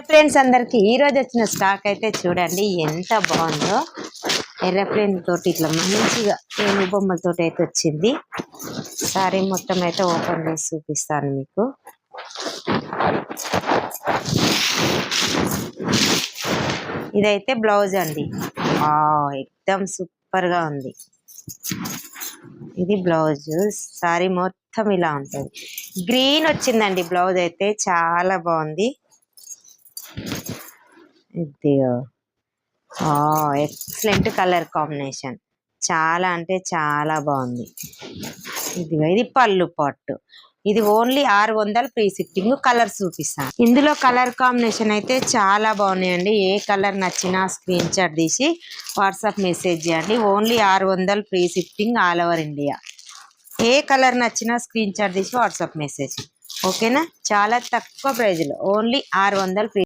Friends అందరికి ఈ రోజు వచ్చిన స్టాక్ అయితే చూడండి ఎంత బాగుందో. ఎర్రప్లేన్ తోటి ఇట్లా మంచిగా ఏమి బొమ్మలతోటి అయితే వచ్చింది. సారీ మొత్తం అయితే ఓపెన్ చేసి చూపిస్తాను మీకు. ఇదైతే బ్లౌజ్ అండి. ఎక్దమ్ సూపర్ గా ఉంది. ఇది బ్లౌజ్. సారీ మొత్తం ఇలా ఉంటుంది. గ్రీన్ వచ్చిందండి బ్లౌజ్ అయితే చాలా బాగుంది. ఇది ఎక్సలెంట్ కలర్ కాంబినేషన్, చాలా అంటే చాలా బాగుంది. ఇది పళ్ళు పట్టు. ఇది ఓన్లీ 600 ఫ్రీ షిప్పింగ్. కలర్ చూపిస్తాను. ఇందులో కలర్ కాంబినేషన్ అయితే చాలా బాగున్నాయండి. ఏ కలర్ నచ్చినా స్క్రీన్ షాట్ తీసి వాట్సాప్ మెసేజ్ చేయండి. Only 600 free shipping all over India. ఏ కలర్ నచ్చినా స్క్రీన్ షాట్ తీసి వాట్సాప్ మెసేజ్. ఓకేనా? చాలా తక్కువ ప్రైజ్లో ఓన్లీ 600 ఫ్రీ.